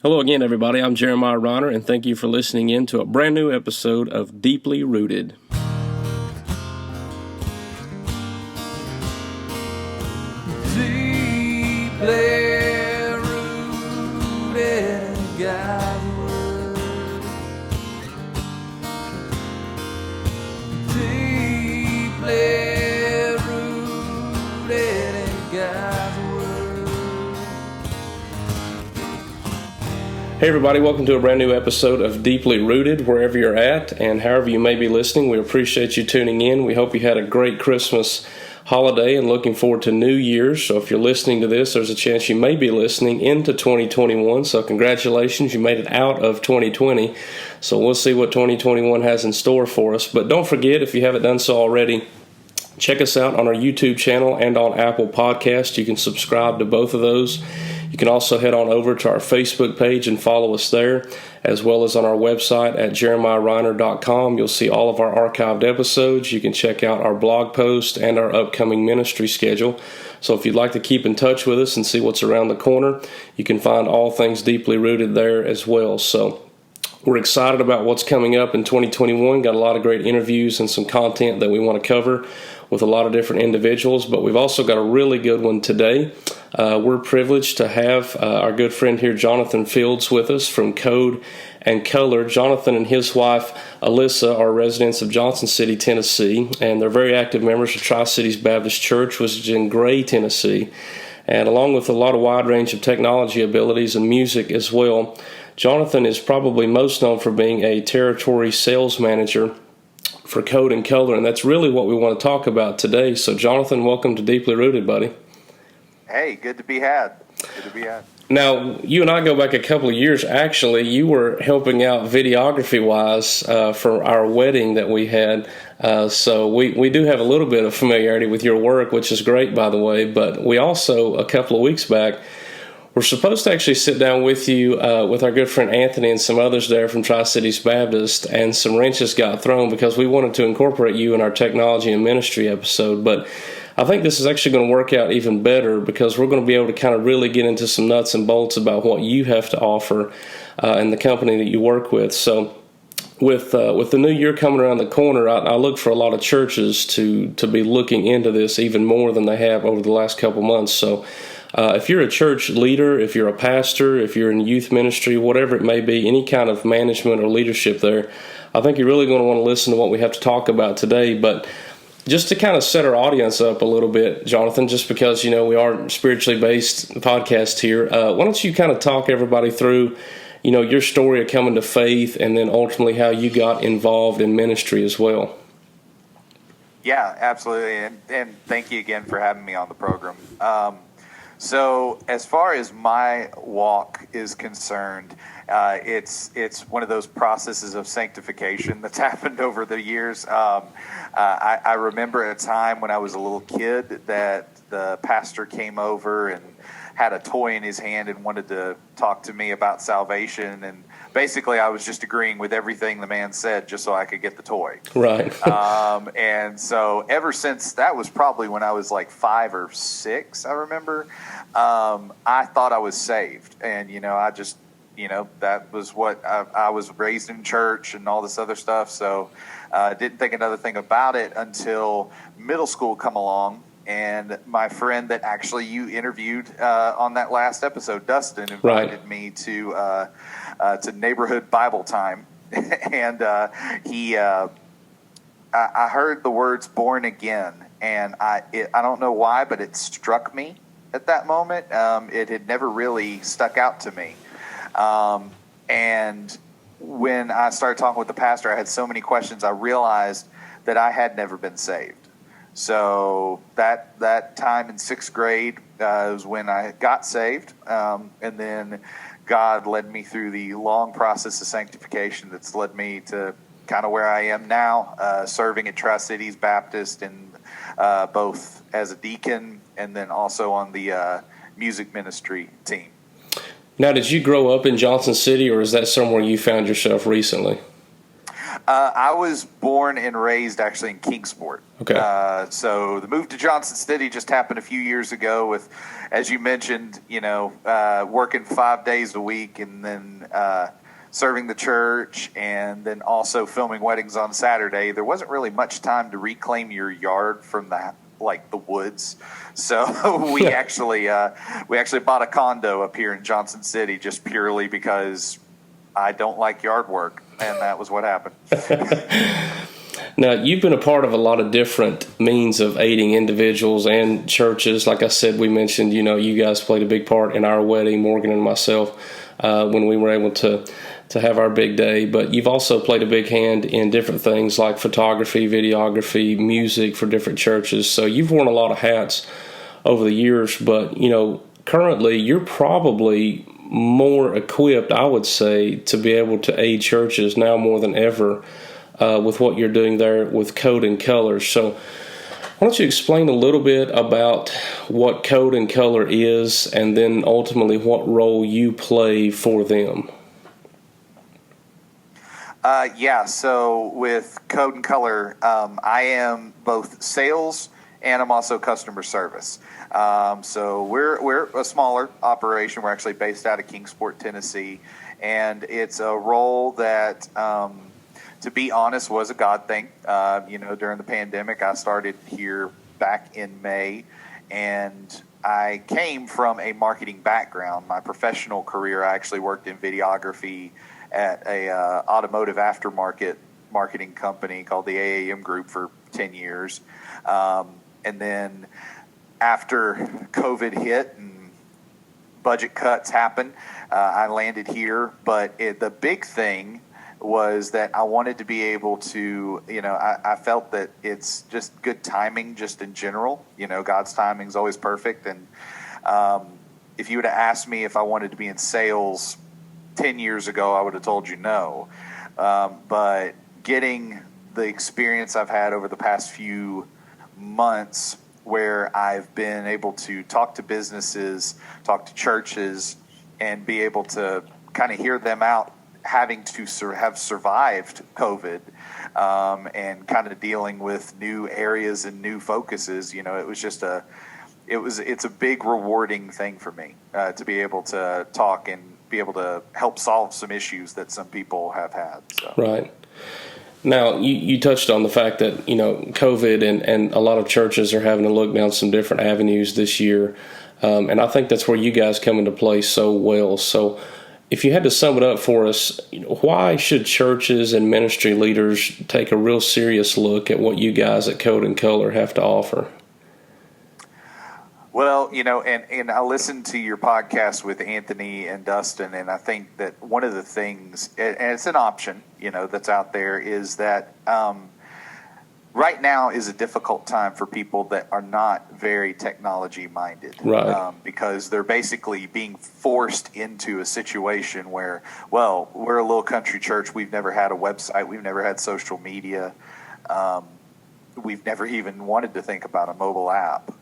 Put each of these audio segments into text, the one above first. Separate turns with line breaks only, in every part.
Hello again, everybody. I'm Jeremiah Reiner, and thank you for listening in to a brand new episode of Deeply Rooted.
Deeply rooted in God's word. Deeply rooted in God's word.
Hey, everybody. Welcome to a brand new episode of Deeply Rooted, wherever you're at and however you may be listening. We appreciate you tuning in. We hope you had a great Christmas holiday and looking forward to New Year's. So if you're listening to this, there's a chance you may be listening into 2021. So congratulations, you made it out of 2020. So we'll see what 2021 has in store for us. But don't forget, if you haven't done so already, check us out on our YouTube channel and on Apple Podcasts. You can subscribe to both of those. You can also head on over to our Facebook page and follow us there, as well as on our website at jeremiahreiner.com. You'll see all of our archived episodes. You can check out our blog post and our upcoming ministry schedule. So if you'd like to keep in touch with us and see what's around the corner, you can find all things Deeply Rooted there as well. So we're excited about what's coming up in 2021. Got a lot of great interviews and some content that we want to cover with a lot of different individuals, but we've also got a really good one today. We're privileged to have our good friend here, Jonathan Fields, with us from Code and Color. Jonathan and his wife, Alyssa, are residents of Johnson City, Tennessee, and they're very active members of Tri-Cities Baptist Church, which is in Gray, Tennessee. And along with a lot of wide range of technology abilities and music as well, Jonathan is probably most known for being a territory sales manager for Code and Color, and that's really what we want to talk about today. So, Jonathan, welcome to Deeply Rooted, buddy.
Hey, good to be had.
Now, you and I go back a couple of years. Actually, you were helping out videography-wise for our wedding that we had. So we do have a little bit of familiarity with your work, which is great, by the way. But we also, a couple of weeks back, we're supposed to actually sit down with you, with our good friend Anthony and some others there from Tri-Cities Baptist, and some wrenches got thrown because we wanted to incorporate you in our technology and ministry episode. But I think this is actually going to work out even better because we're going to be able to kind of really get into some nuts and bolts about what you have to offer and the company that you work with. So with the new year coming around the corner, I look for a lot of churches to be looking into this even more than they have over the last couple months. So if you're a church leader, if you're a pastor, if you're in youth ministry, whatever it may be, any kind of management or leadership there, I think you're really going to want to listen to what we have to talk about today. But just to kind of set our audience up a little bit, Jonathan, just because, you know, we are spiritually based podcast here, why don't you kind of talk everybody through, you know, your story of coming to faith and then ultimately how you got involved in ministry as well.
Yeah, absolutely. And thank you again for having me on the program. So as far as my walk is concerned, it's one of those processes of sanctification that's happened over the years. I remember a time when I was a little kid that the pastor came over and had a toy in his hand and wanted to talk to me about salvation. And basically I was just agreeing with everything the man said just so I could get the toy.
Right.
And so ever since, that was probably when I was like 5 or 6, I remember, I thought I was saved. And, you know, I just, you know, that was what I was raised in church and all this other stuff. So didn't think another thing about it until middle school come along. And my friend that actually you interviewed on that last episode, Dustin, invited me to neighborhood Bible time, and I heard the words "born again," and I don't know why, but it struck me at that moment. It had never really stuck out to me, and when I started talking with the pastor, I had so many questions. I realized that I had never been saved. So that time in 6th grade was when I got saved, and then God led me through the long process of sanctification that's led me to kind of where I am now, serving at Tri-Cities Baptist, and both as a deacon and then also on the music ministry team.
Now, did you grow up in Johnson City, or is that somewhere you found yourself recently?
I was born and raised actually in Kingsport.
Okay.
So the move to Johnson City just happened a few years ago with, as you mentioned, working 5 days a week and then serving the church and then also filming weddings on Saturday. There wasn't really much time to reclaim your yard from the woods. So we actually bought a condo up here in Johnson City just purely because I don't like yard work, and that was what happened.
Now, you've been a part of a lot of different means of aiding individuals and churches. Like I said, we mentioned, you guys played a big part in our wedding, Morgan and myself, when we were able to have our big day. But you've also played a big hand in different things like photography, videography, music for different churches. So you've worn a lot of hats over the years. But, currently you're probably more equipped, I would say, to be able to aid churches now more than ever with what you're doing there with Code and Color. So why don't you explain a little bit about what Code and Color is and then ultimately what role you play for them?
So with Code and Color, I am both sales and I'm also customer service. So we're a smaller operation. We're actually based out of Kingsport, Tennessee, and it's a role that, to be honest, was a God thing. During the pandemic, I started here back in May, and I came from a marketing background. My professional career, I actually worked in videography at a automotive aftermarket marketing company called the AAM Group for 10 years. And then after COVID hit and budget cuts happened, I landed here. But the big thing was that I wanted to be able to, I felt that it's just good timing just in general. God's timing is always perfect. And if you would have asked me if I wanted to be in sales 10 years ago, I would have told you no. But getting the experience I've had over the past few months where I've been able to talk to businesses, talk to churches, and be able to kind of hear them out having to have survived COVID and kind of dealing with new areas and new focuses. It was just it's a big rewarding thing for me to be able to talk and be able to help solve some issues that some people have had. So.
Right. Now, you touched on the fact that, COVID and a lot of churches are having to look down some different avenues this year. And I think that's where you guys come into play so well. So if you had to sum it up for us, why should churches and ministry leaders take a real serious look at what you guys at Code and Color have to offer?
Well, and I listened to your podcast with Anthony and Dustin, and I think that one of the things, and it's an option, that's out there, is that right now is a difficult time for people that are not very technology minded,
right?
Because they're basically being forced into a situation where, well, we're a little country church. We've never had a website. We've never had social media. We've never even wanted to think about a mobile app.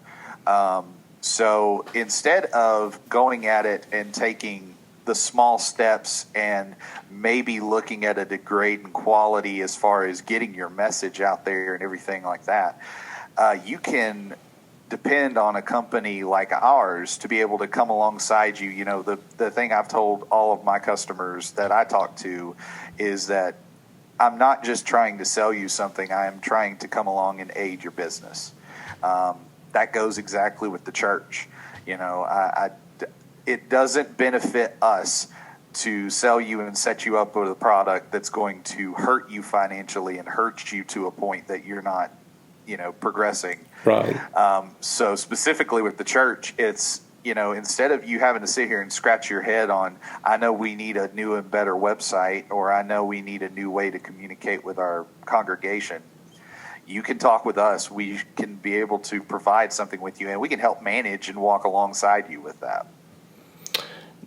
So instead of going at it and taking the small steps and maybe looking at a degrade in quality as far as getting your message out there and everything like that, you can depend on a company like ours to be able to come alongside you. The thing I've told all of my customers that I talk to is that I'm not just trying to sell you something. I am trying to come along and aid your business. That goes exactly with the church. It doesn't benefit us to sell you and set you up with a product that's going to hurt you financially and hurt you to a point that you're not, progressing.
Right.
So specifically with the church, it's, instead of you having to sit here and scratch your head on, I know we need a new and better website, or I know we need a new way to communicate with our congregation, you can talk with us. We can be able to provide something with you, and we can help manage and walk alongside you with that.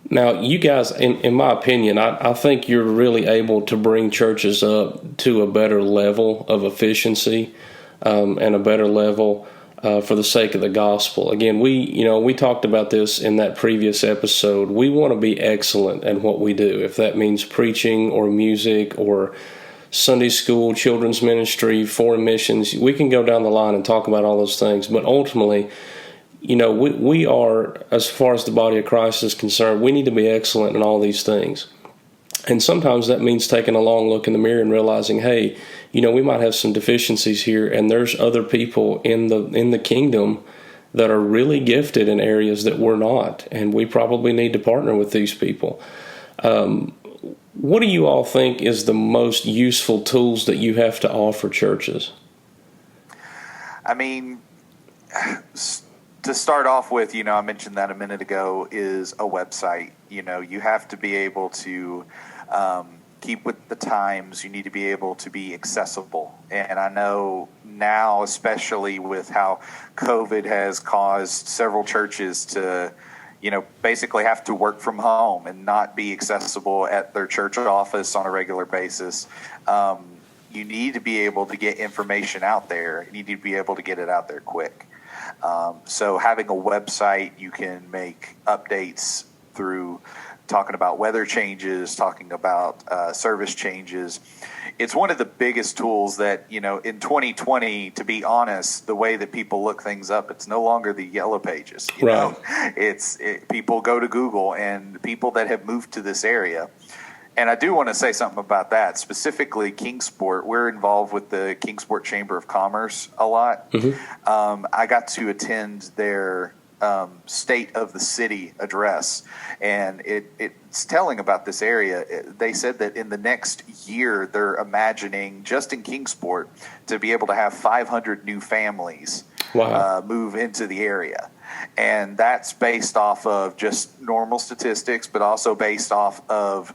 Now, you guys, in my opinion, I think you're really able to bring churches up to a better level of efficiency and a better level for the sake of the gospel. Again, we talked about this in that previous episode. We want to be excellent at what we do, if that means preaching or music or Sunday school, children's ministry, foreign missions. We can go down the line and talk about all those things, but ultimately, we are, as far as the body of Christ is concerned, we need to be excellent in all these things. And sometimes that means taking a long look in the mirror and realizing, hey, we might have some deficiencies here, and there's other people in the kingdom that are really gifted in areas that we're not, and we probably need to partner with these people. What do you all think is the most useful tools that you have to offer churches?
I mean, to start off with, I mentioned that a minute ago, is a website. You have to be able to keep with the times. You need to be able to be accessible. And I know now, especially with how COVID has caused several churches to basically have to work from home and not be accessible at their church office on a regular basis. You need to be able to get information out there. You need to be able to get it out there quick. So having a website, you can make updates through talking about weather changes, talking about service changes. It's one of the biggest tools that, in 2020, to be honest, the way that people look things up, it's no longer the yellow pages. People go to Google, and people that have moved to this area. And I do want to say something about that, specifically Kingsport. We're involved with the Kingsport Chamber of Commerce a lot. Mm-hmm. I got to attend their state of the city address, and it's telling about this area. They said that in the next year, they're imagining, just in Kingsport, to be able to have 500 new families move into the area. And that's based off of just normal statistics, but also based off of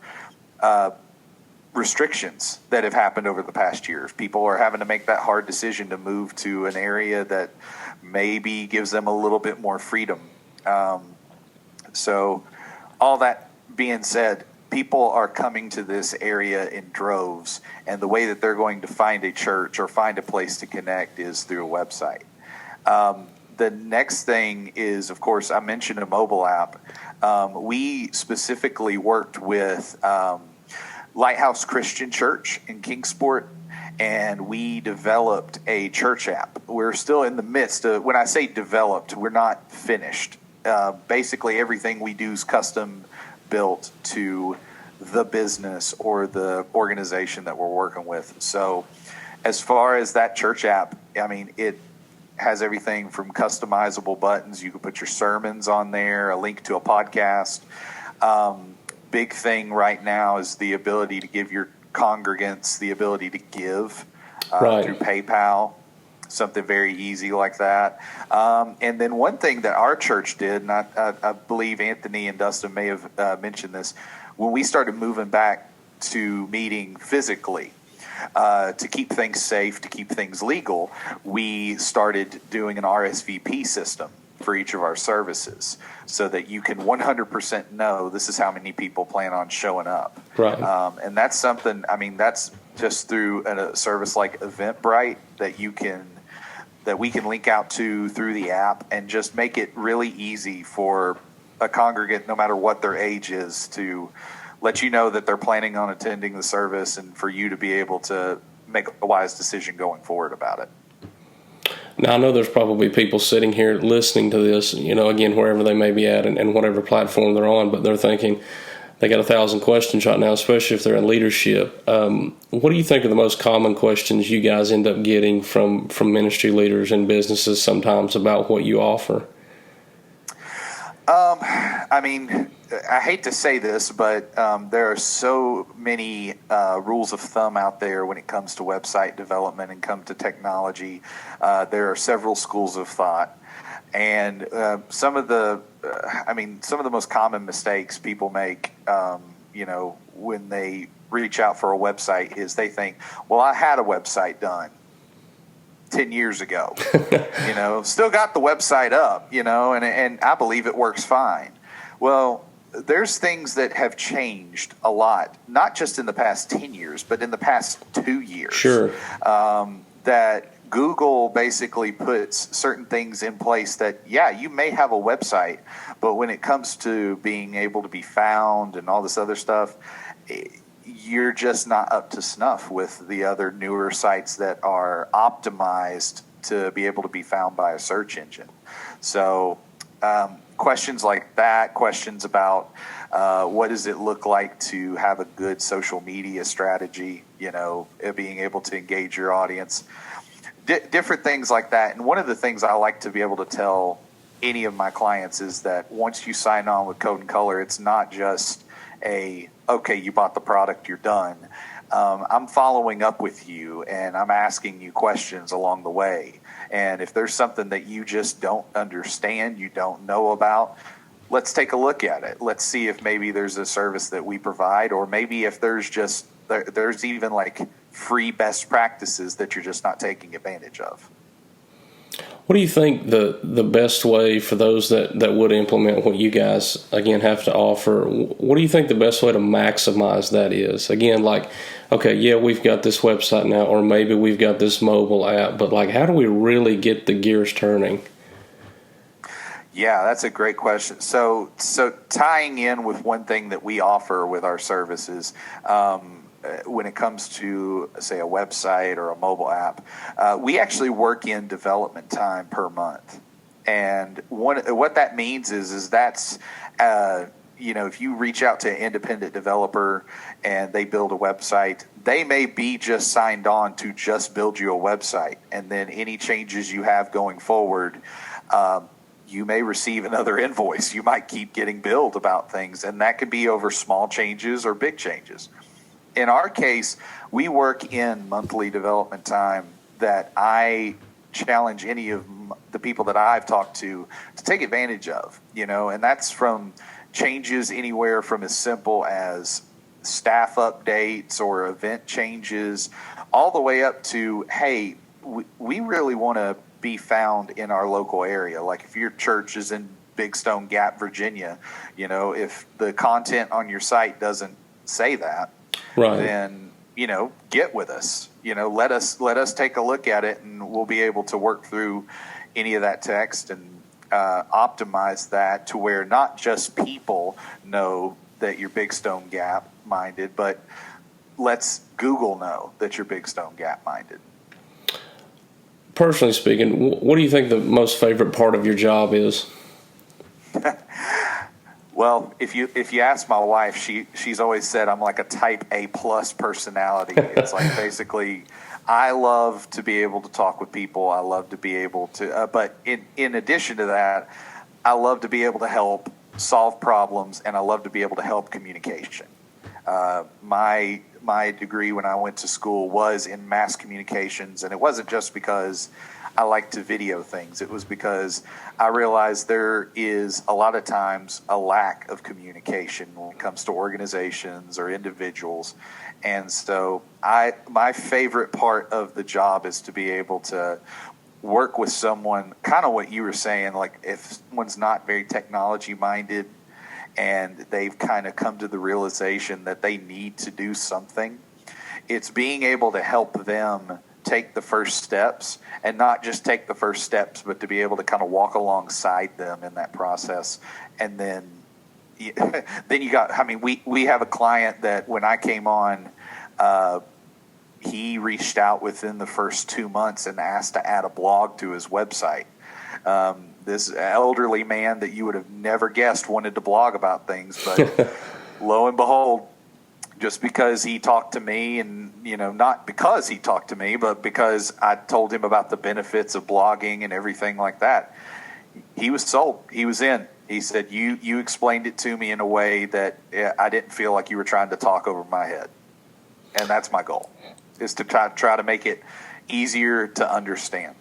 restrictions that have happened over the past year. People are having to make that hard decision to move to an area that maybe gives them a little bit more freedom. So all that being said, people are coming to this area in droves, and the way that they're going to find a church or find a place to connect is through a website. The next thing is, of course, I mentioned a mobile app. We specifically worked with Lighthouse Christian Church in Kingsport, and we developed a church app. We're still in the midst of, when I say developed, we're not finished. Basically, everything we do is custom built to the business or the organization that we're working with. So as far as that church app, I mean, it has everything from customizable buttons. You can put your sermons on there, a link to a podcast. Big thing right now is the ability to give your congregants the ability to give through PayPal, something very easy like that. And then one thing that our church did, and I believe Anthony and Dustin may have mentioned this, when we started moving back to meeting physically, to keep things safe, to keep things legal, we started doing an RSVP system for each of our services so that you can 100% know this is how many people plan on showing up. Right. And that's something, I mean, that's just through a service like Eventbrite that we can link out to through the app and just make it really easy for a congregant, no matter what their age is, to let you know that they're planning on attending the service and for you to be able to make a wise decision going forward about it.
Now, I know there's probably people sitting here listening to this, again, wherever they may be at and whatever platform they're on, but they're thinking they got 1,000 questions right now, especially if they're in leadership. What do you think are the most common questions you guys end up getting from ministry leaders and businesses sometimes about what you offer?
I mean, I hate to say this, but there are so many rules of thumb out there when it comes to website development and come to technology. There are several schools of thought, and some of the most common mistakes people make, when they reach out for a website is they think, well, I had a website done 10 years ago, still got the website up, and I believe it works fine. Well, there's things that have changed a lot, not just in the past 10 years, but in the past 2 years.
Sure.
That Google basically puts certain things in place that, you may have a website, but when it comes to being able to be found and all this other stuff, you're just not up to snuff with the other newer sites that are optimized to be able to be found by a search engine. So questions like that, questions about what does it look like to have a good social media strategy, being able to engage your audience, different things like that. And one of the things I like to be able to tell any of my clients is that once you sign on with Code and Color, it's not just okay, you bought the product, you're done. I'm following up with you, and I'm asking you questions along the way. And if there's something that you just don't understand, you don't know about, let's take a look at it. Let's see if maybe there's a service that we provide, or maybe if there's even like free best practices that you're just not taking advantage of.
What do you think the best way for those that would implement what you guys, again, have to offer, what do you think the best way to maximize that is? Again, like, okay, yeah, we've got this website now, or maybe we've got this mobile app, but like, how do we really get the gears turning?
Yeah, that's a great question. So tying in with one thing that we offer with our services, when it comes to, say, a website or a mobile app, we actually work in development time per month. And what that means is that's, if you reach out to an independent developer and they build a website, they may be just signed on to just build you a website. And then any changes you have going forward, you may receive another invoice. You might keep getting billed about things, and that could be over small changes or big changes. In our case, we work in monthly development time that I challenge any of the people that I've talked to take advantage of, and that's from changes anywhere from as simple as staff updates or event changes, all the way up to, hey, we really want to be found in our local area. Like if your church is in Big Stone Gap, Virginia, if the content on your site doesn't say that, right, then get with us. Let us take a look at it, and we'll be able to work through any of that text and optimize that to where not just people know that you're Big Stone Gap minded, but let's Google know that you're Big Stone Gap minded.
Personally speaking, what do you think the most favorite part of your job is?
Well, if you ask my wife, she's always said I'm like a type A+ personality. It's like basically I love to be able to talk with people. I love to be able to, but in addition to that, I love to be able to help solve problems, and I love to be able to help communication. My degree when I went to school was in mass communications, and it wasn't just because I like to video things. It was because I realized there is a lot of times a lack of communication when it comes to organizations or individuals. And so my favorite part of the job is to be able to work with someone, kind of what you were saying, like if someone's not very technology minded and they've kind of come to the realization that they need to do something, it's being able to help them take the first steps, and not just take the first steps, but to be able to kind of walk alongside them in that process. And then you got, we have a client that when I came on, he reached out within the first 2 months and asked to add a blog to his website. This elderly man that you would have never guessed wanted to blog about things, but lo and behold, just because he talked to me, and not because he talked to me, but because I told him about the benefits of blogging and everything like that, he was sold. He was in. He said, you explained it to me in a way that I didn't feel like you were trying to talk over my head. And that's my goal, is to try to make it easier to understand.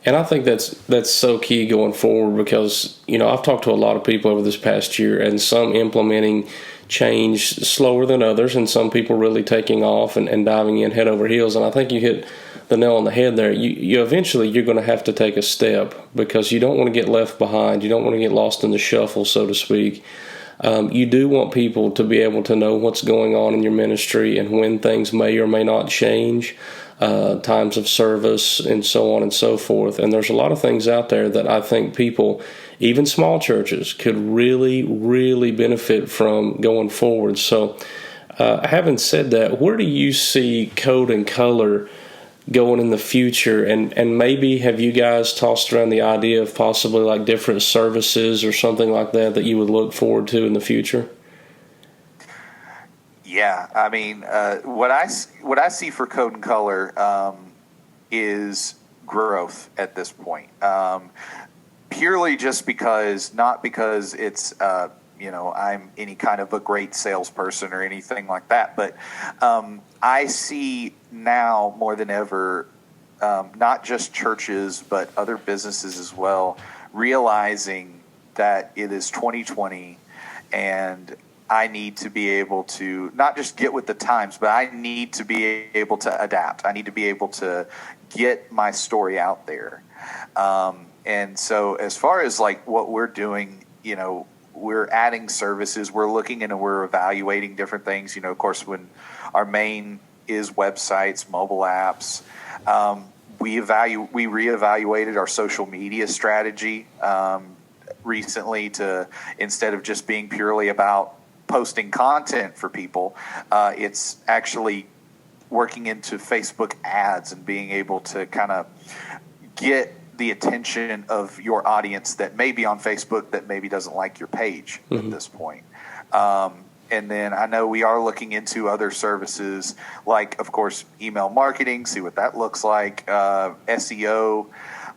And I think that's so key going forward, because I've talked to a lot of people over this past year, and some implementing change slower than others, and some people really taking off and diving in head over heels. And I think you hit the nail on the head there. You eventually you're going to have to take a step, because you don't want to get left behind. You don't want to get lost in the shuffle, so to speak. You do want people to be able to know what's going on in your ministry and when things may or may not change, times of service, and so on and so forth. And there's a lot of things out there that I think people, even small churches, could really, really benefit from going forward. So Having said that, where do you see Code and Color going in the future? And maybe have you guys tossed around the idea of possibly like different services or something like that you would look forward to in the future?
Yeah, I mean, what I see for Code and Color is growth at this point. Purely just because, not because it's I'm any kind of a great salesperson or anything like that, but I see now more than ever, not just churches but other businesses as well, realizing that it is 2020 and I need to be able to not just get with the times, but I need to be able to adapt. I need to be able to get my story out there. And so as far as like what we're doing, we're adding services, we're looking and we're evaluating different things. Of course, when our main is websites, mobile apps, we reevaluated our social media strategy recently to, instead of just being purely about posting content for people, it's actually working into Facebook ads and being able to kind of get the attention of your audience that may be on Facebook that maybe doesn't like your page at this point. And then I know we are looking into other services like, of course, email marketing, see what that looks like, SEO,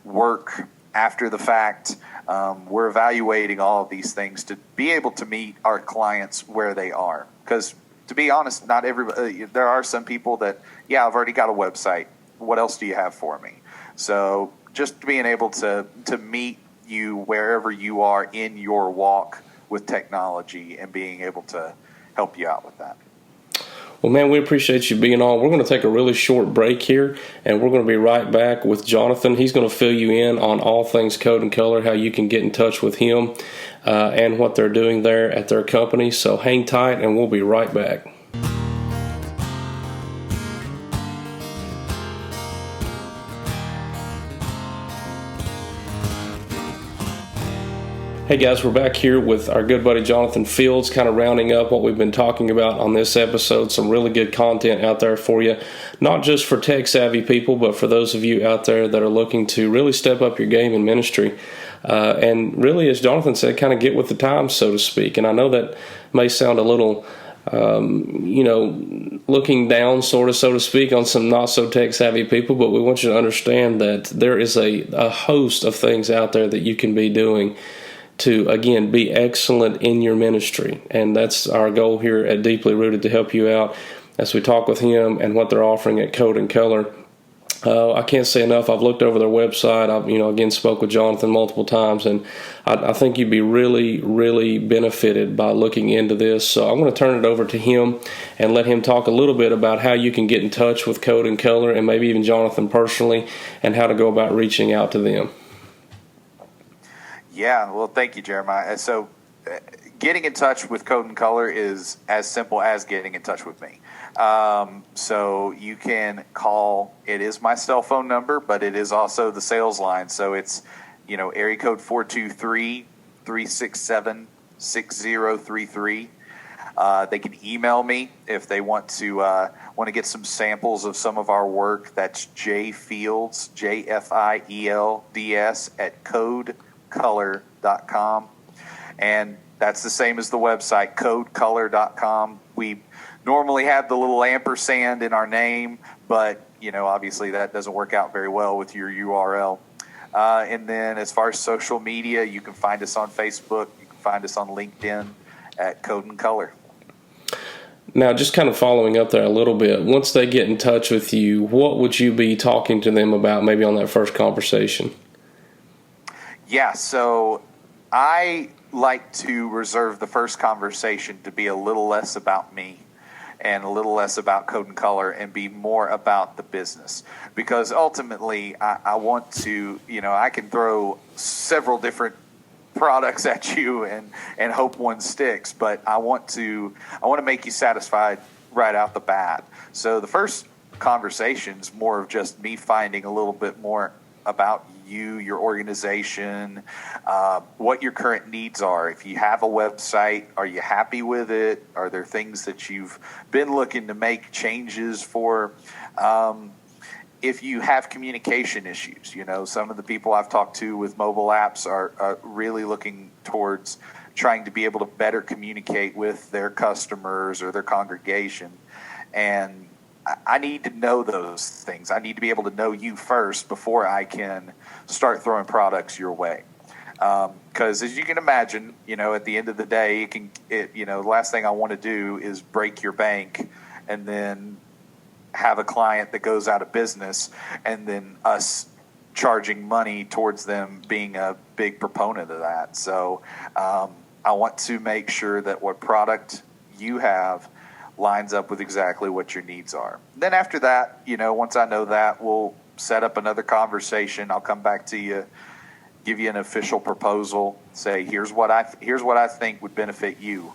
work after the fact. We're evaluating all of these things to be able to meet our clients where they are. Because to be honest, not everybody, there are some people that, I've already got a website. What else do you have for me? So just being able to meet you wherever you are in your walk with technology and being able to help you out with that.
Well, man, we appreciate you being on. We're going to take a really short break here, and we're going to be right back with Jonathan. He's going to fill you in on all things Code and Color, how you can get in touch with him and what they're doing there at their company. So hang tight, and we'll be right back. Hey guys, we're back here with our good buddy Jonathan Fields, kind of rounding up what we've been talking about on this episode. Some really good content out there for you, not just for tech-savvy people, but for those of you out there that are looking to really step up your game in ministry. And really, as Jonathan said, kind of get with the times, so to speak. And I know that may sound a little, looking down, sort of, so to speak, on some not-so-tech-savvy people, but we want you to understand that there is a host of things out there that you can be doing to, again, be excellent in your ministry. And that's our goal here at Deeply Rooted, to help you out as we talk with him and what they're offering at Code and Color. I can't say enough. I've looked over their website. I've, again, spoke with Jonathan multiple times, and I think you'd be really, really benefited by looking into this. So I'm going to turn it over to him and let him talk a little bit about how you can get in touch with Code and Color, and maybe even Jonathan personally, and how to go about reaching out to them.
Yeah, well, thank you, Jeremiah. So getting in touch with Code and Color is as simple as getting in touch with me. So you can call, it is my cell phone number, but it is also the sales line. So it's, area code 423-367-6033. They can email me if they want to get some samples of some of our work. That's jfields, JFIELDS at codecolor.com. And that's the same as the website, codecolor.com. We normally have the little ampersand in our name, but, obviously that doesn't work out very well with your URL. And then as far as social media, you can find us on Facebook. You can find us on LinkedIn at Code and Color.
Now, just kind of following up there a little bit, once they get in touch with you, what would you be talking to them about maybe on that first conversation?
Yeah, so I like to reserve the first conversation to be a little less about me and a little less about Code and Color and be more about the business. Because ultimately, I want to, I can throw several different products at you and hope one sticks, but I want to make you satisfied right out the bat. So the first conversation is more of just me finding a little bit more about you, your organization, what your current needs are. If you have a website, are you happy with it? Are there things that you've been looking to make changes for? If you have communication issues, some of the people I've talked to with mobile apps are really looking towards trying to be able to better communicate with their customers or their congregation. And I need to know those things. I need to be able to know you first before I can start throwing products your way. Because as you can imagine, at the end of the day, the last thing I want to do is break your bank and then have a client that goes out of business and then us charging money towards them being a big proponent of that. So I want to make sure that what product you have lines up with exactly what your needs are. Then after that, once I know that, we'll set up another conversation. I'll come back to you, give you an official proposal, say, here's what I think would benefit you.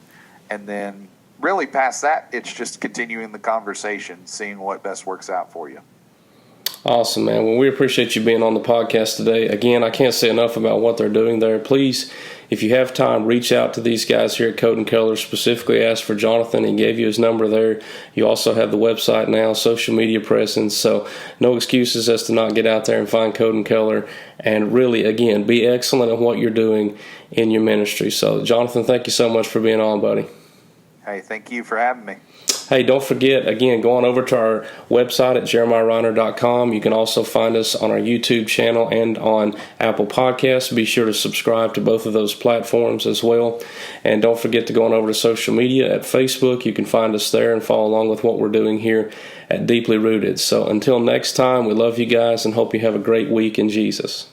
And then really past that, it's just continuing the conversation, seeing what best works out for you.
Awesome, man. Well, we appreciate you being on the podcast today. Again, I can't say enough about what they're doing there. Please, if you have time, reach out to these guys here at Coat and Color. Specifically ask for Jonathan. He gave you his number there. You also have the website now, social media presence. So no excuses as to not get out there and find Coat and Color. And really, again, be excellent at what you're doing in your ministry. So, Jonathan, thank you so much for being on, buddy.
Hey, thank you for having me.
Hey, don't forget, again, go on over to our website at jeremiahreiner.com. You can also find us on our YouTube channel and on Apple Podcasts. Be sure to subscribe to both of those platforms as well. And don't forget to go on over to social media at Facebook. You can find us there and follow along with what we're doing here at Deeply Rooted. So until next time, we love you guys and hope you have a great week in Jesus.